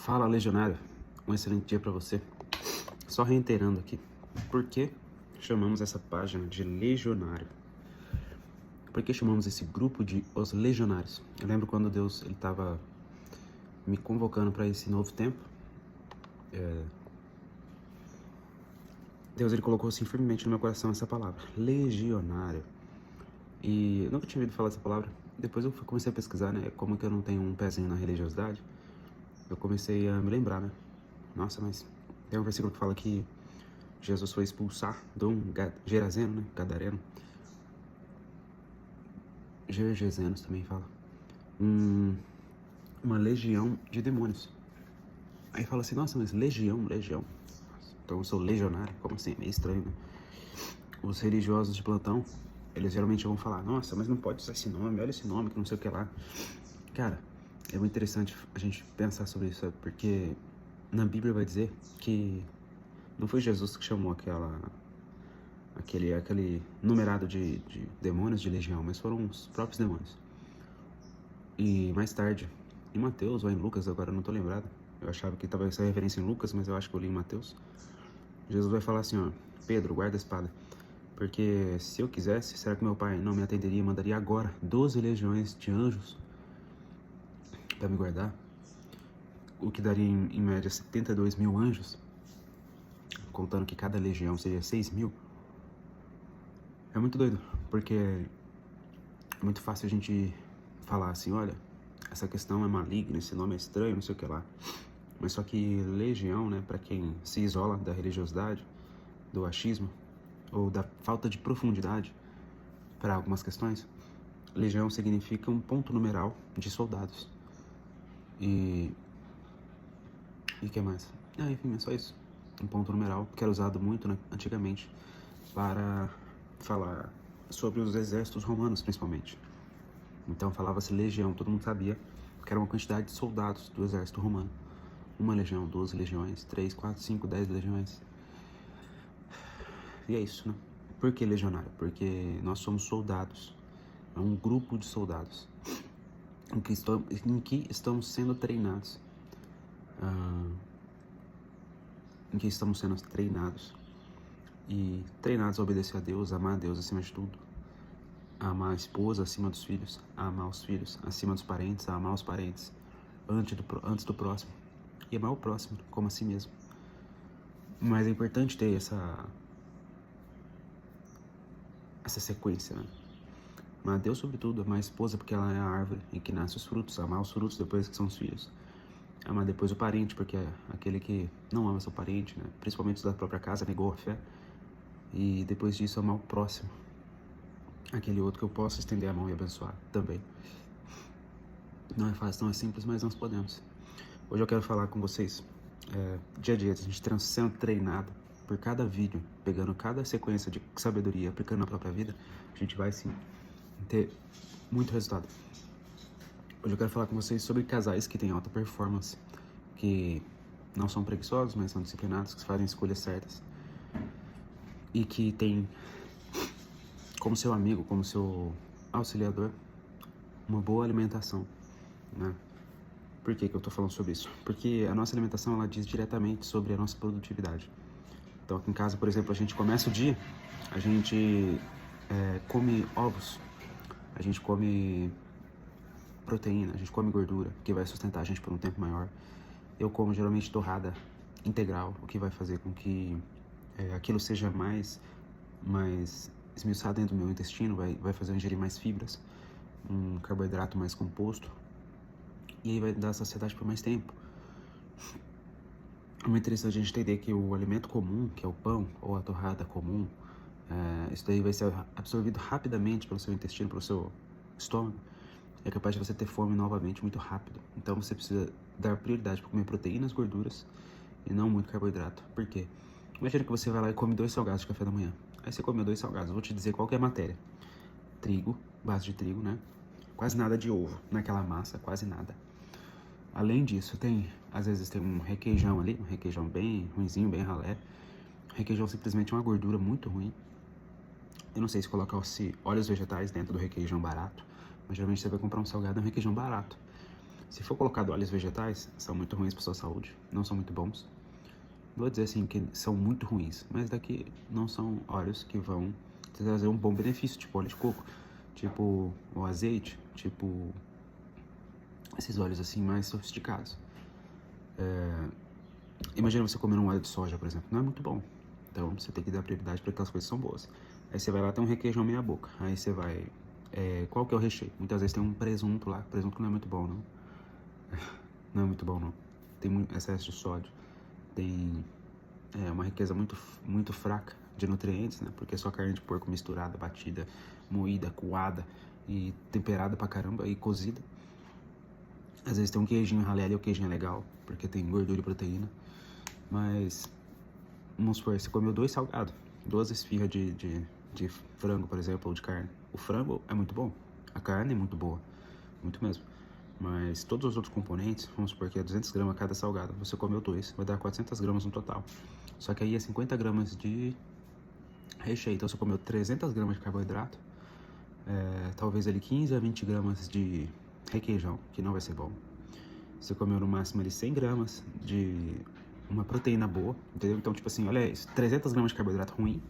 Fala, legionário. Um excelente dia para você. Só reiterando aqui, por que chamamos essa página de legionário? Por que chamamos esse grupo de os legionários? Eu lembro quando Deus estava me convocando para esse novo tempo. Deus ele colocou assim firmemente no meu coração essa palavra, legionário. E eu nunca tinha ouvido falar essa palavra. Depois eu comecei a pesquisar, né? Como que eu não tenho um pezinho na religiosidade, eu comecei a me lembrar, né? Nossa, mas tem um versículo que fala que Jesus foi expulsar de um Gerazeno, né? Gadareno. Gergesenos também fala. Uma legião de demônios. Aí fala assim, nossa, mas legião. Então eu sou legionário, como assim? É meio estranho, né? Os religiosos de plantão, eles geralmente vão falar, nossa, mas não pode usar esse nome, olha esse nome, que não sei o que lá. Cara, é muito interessante a gente pensar sobre isso, sabe? Porque na Bíblia vai dizer que não foi Jesus que chamou aquele numerado de demônios de legião, mas foram os próprios demônios. E mais tarde, em Mateus ou em Lucas, agora eu não tô lembrado, eu achava que tava essa referência em Lucas, mas eu acho que eu li em Mateus. Jesus vai falar assim, ó, Pedro, guarda a espada, porque se eu quisesse, será que meu pai não me atenderia e mandaria agora 12 legiões de anjos para me guardar? O que daria em média 72 mil anjos, contando que cada legião seria 6 mil. É muito doido, porque é muito fácil a gente falar assim, olha, essa questão é maligna, esse nome é estranho, não sei o que lá. Mas só que legião, né, para quem se isola da religiosidade, do achismo, ou da falta de profundidade para algumas questões, legião significa um ponto numeral de soldados. E o que mais? Enfim, é só isso. Um ponto numeral que era usado muito, né, antigamente para falar sobre os exércitos romanos, principalmente. Então falava-se legião, todo mundo sabia que era uma quantidade de soldados do exército romano. Uma legião, 12 legiões, 3, 4, 5, 10 legiões. E é isso, né? Por que legionário? Porque nós somos soldados. É um grupo de soldados em que estamos sendo treinados. E treinados a obedecer a Deus, a amar a Deus acima de tudo, a amar a esposa acima dos filhos, a amar os filhos acima dos parentes, a amar os parentes antes do próximo, e amar o próximo como a si mesmo. Mas é importante ter essa sequência, né? Amar a Deus sobretudo, amar a esposa porque ela é a árvore em que nasce os frutos, amar os frutos depois que são os filhos. Amar depois o parente, porque é aquele que não ama seu parente, né? Principalmente os da própria casa, negou a fé. E depois disso amar o próximo, aquele outro que eu posso estender a mão e abençoar também. Não é fácil, não é simples, mas nós podemos. Hoje eu quero falar com vocês, dia a dia, a gente sendo treinado por cada vídeo, pegando cada sequência de sabedoria, aplicando na própria vida, a gente vai sim ter muito resultado. Hoje eu quero falar com vocês sobre casais que têm alta performance, que não são preguiçosos, mas são disciplinados, que fazem escolhas certas e que têm como seu amigo, como seu auxiliador, uma boa alimentação, né? Por que eu tô falando sobre isso? Porque a nossa alimentação, ela diz diretamente sobre a nossa produtividade. Então aqui em casa, por exemplo, a gente começa o dia, a gente come ovos, a gente come proteína, a gente come gordura, que vai sustentar a gente por um tempo maior. Eu como geralmente torrada integral, o que vai fazer com que aquilo seja mais esmiuçado dentro do meu intestino, vai fazer eu ingerir mais fibras, um carboidrato mais composto, e aí vai dar saciedade por mais tempo. É muito interessante a gente entender que o alimento comum, que é o pão ou a torrada comum, isso daí vai ser absorvido rapidamente pelo seu intestino, pelo seu estômago. É capaz de você ter fome novamente muito rápido. Então você precisa dar prioridade para comer proteínas, gorduras e não muito carboidrato. Por quê? Imagina que você vai lá e come 2 salgados de café da manhã. Aí você comeu 2 salgados, eu vou te dizer qual que é a matéria. Trigo, base de trigo, né? Quase nada de ovo naquela massa, quase nada. Além disso, às vezes tem um requeijão ali, um requeijão bem ruinzinho, bem ralé. Requeijão simplesmente é uma gordura muito ruim. Eu não sei se colocar óleos vegetais dentro do requeijão barato, mas geralmente você vai comprar um salgado, um requeijão barato. Se for colocado óleos vegetais, são muito ruins para sua saúde, não são muito bons. Não vou dizer assim que são muito ruins, mas daqui não são óleos que vão te trazer um bom benefício, tipo óleo de coco, tipo o azeite, tipo esses óleos assim mais sofisticados. Imagina você comer um óleo de soja, por exemplo, não é muito bom. Então você tem que dar prioridade para aquelas coisas que são boas. Aí você vai lá, tem um requeijão meia boca. Aí você vai... qual que é o recheio? Muitas vezes tem um presunto lá. Presunto não é muito bom, não. Não é muito bom, não. Tem muito excesso de sódio. Tem uma riqueza muito fraca de nutrientes, né? Porque é só carne de porco misturada, batida, moída, coada e temperada pra caramba e cozida. Às vezes tem um queijinho ralé ali, o queijinho é legal, porque tem gordura e proteína. Mas, vamos supor, você comeu 2 salgados, 2 esfirras de frango, por exemplo, ou de carne. O frango é muito bom, a carne é muito boa, muito mesmo. Mas todos os outros componentes, vamos supor que é 200 gramas cada salgado, você comeu 2, vai dar 400 gramas no total. Só que aí é 50 gramas de recheio, então você comeu 300 gramas de carboidrato, talvez ali 15 a 20 gramas de requeijão, que não vai ser bom. Você comeu no máximo ali 100 gramas de uma proteína boa, entendeu? Então, tipo assim, olha isso, 300 gramas de carboidrato ruim,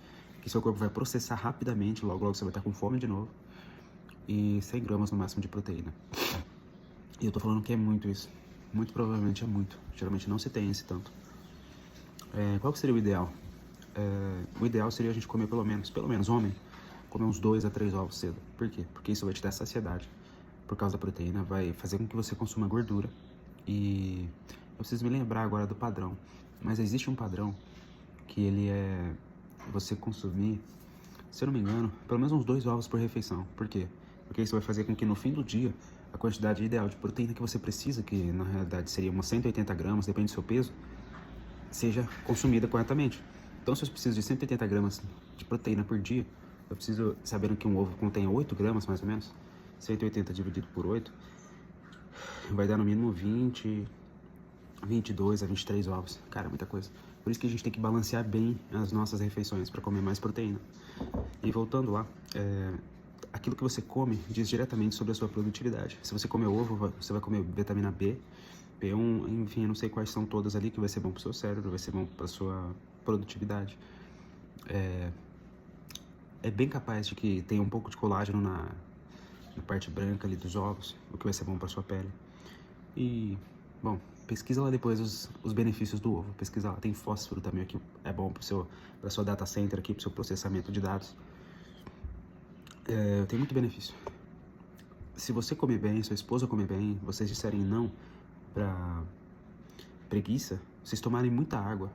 que seu corpo vai processar rapidamente, logo logo você vai estar com fome de novo, e 100 gramas no máximo de proteína. E eu tô falando que é muito isso, muito provavelmente é muito, geralmente não se tem esse tanto. Qual que seria o ideal? O ideal seria a gente comer pelo menos homem, comer uns 2 a 3 ovos cedo. Por quê? Porque isso vai te dar saciedade, por causa da proteína, vai fazer com que você consuma gordura. E eu preciso me lembrar agora do padrão, mas existe um padrão que ele é você consumir, se eu não me engano, pelo menos uns 2 ovos por refeição. Por quê? Porque isso vai fazer com que no fim do dia a quantidade ideal de proteína que você precisa, que na realidade seria umas 180 gramas, depende do seu peso, seja consumida corretamente. Então, se eu preciso de 180 gramas de proteína por dia, eu preciso, sabendo que um ovo contém 8 gramas mais ou menos, 180 dividido por 8, vai dar no mínimo 22 a 23 ovos. Cara, muita coisa. Por isso que a gente tem que balancear bem as nossas refeições para comer mais proteína. E voltando lá, aquilo que você come diz diretamente sobre a sua produtividade. Se você comer ovo, você vai comer vitamina B, B1, enfim, eu não sei quais são todas ali, que vai ser bom pro seu cérebro, vai ser bom pra sua produtividade. É bem capaz de que tenha um pouco de colágeno na parte branca ali dos ovos, o que vai ser bom pra sua pele. E, bom, pesquisa lá depois os benefícios do ovo, pesquisa lá. Tem fósforo também, que é bom pra sua data center aqui, pro seu processamento de dados. Tem muito benefício. Se você comer bem, sua esposa comer bem, vocês disserem não pra preguiça, vocês tomarem muita água,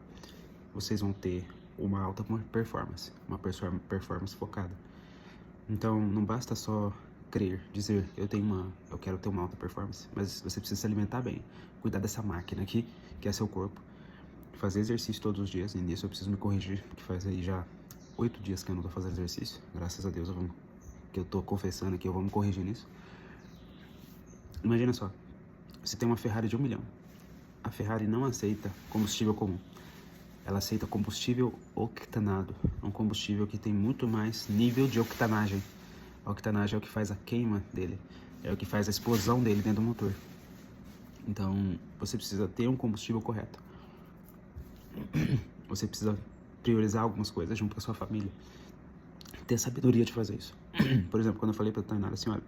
vocês vão ter uma alta performance, uma performance focada. Então, não basta só crer, dizer, eu quero ter uma alta performance, mas você precisa se alimentar bem, cuidar dessa máquina aqui, que é seu corpo, fazer exercício todos os dias, e nisso eu preciso me corrigir, que faz aí já 8 dias que eu não tô fazendo exercício, graças a Deus que eu tô confessando aqui, eu vou me corrigir nisso. Imagina só, você tem uma Ferrari de 1 milhão, a Ferrari não aceita combustível comum, ela aceita combustível octanado, um combustível que tem muito mais nível de octanagem. A octanagem é o que faz a queima dele, é o que faz a explosão dele dentro do motor. Então, você precisa ter um combustível correto. Você precisa priorizar algumas coisas junto com a sua família. Ter a sabedoria de fazer isso. Por exemplo, quando eu falei pra Tainara assim, olha,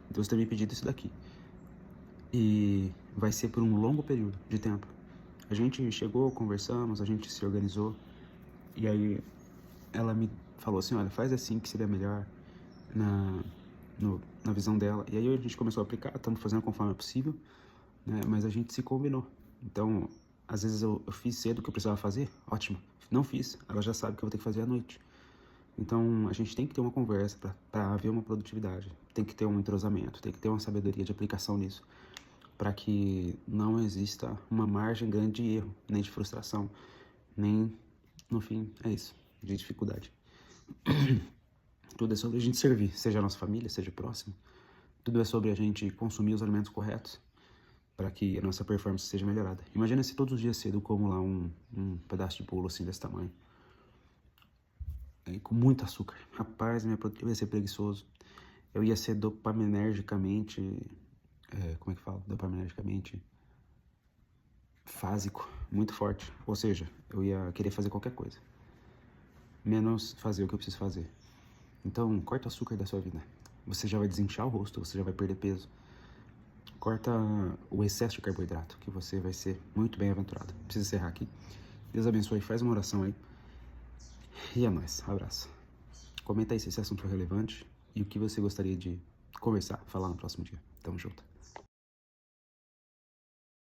Deus tem me pedido isso daqui. E vai ser por um longo período de tempo. A gente chegou, conversamos, a gente se organizou. E aí ela me falou assim, olha, faz assim que seria melhor na visão dela. E aí a gente começou a aplicar, estamos fazendo conforme é possível, né? Mas a gente se combinou. Então, às vezes eu fiz cedo o que eu precisava fazer, ótimo. Não fiz, ela já sabe que eu vou ter que fazer à noite. Então, a gente tem que ter uma conversa para haver uma produtividade. Tem que ter um entrosamento, tem que ter uma sabedoria de aplicação nisso, para que não exista uma margem grande de erro, nem de frustração, nem, no fim, é isso, de dificuldade. Tudo é sobre a gente servir, seja a nossa família, seja o próximo. Tudo é sobre a gente consumir os alimentos corretos para que a nossa performance seja melhorada. Imagina se todos os dias cedo eu como lá um pedaço de bolo assim desse tamanho, com muito açúcar. Rapaz, eu ia ser preguiçoso. Eu ia ser dopaminergicamente como é que fala? Dopaminergicamente fásico, muito forte. Ou seja, eu ia querer fazer qualquer coisa, menos fazer o que eu preciso fazer. Então, corta o açúcar da sua vida. Você já vai desinchar o rosto, você já vai perder peso. Corta o excesso de carboidrato, que você vai ser muito bem-aventurado. Preciso encerrar aqui. Deus abençoe, faz uma oração aí. E é nóis, abraço. Comenta aí se esse assunto foi relevante e o que você gostaria de conversar, falar no próximo dia. Tamo junto.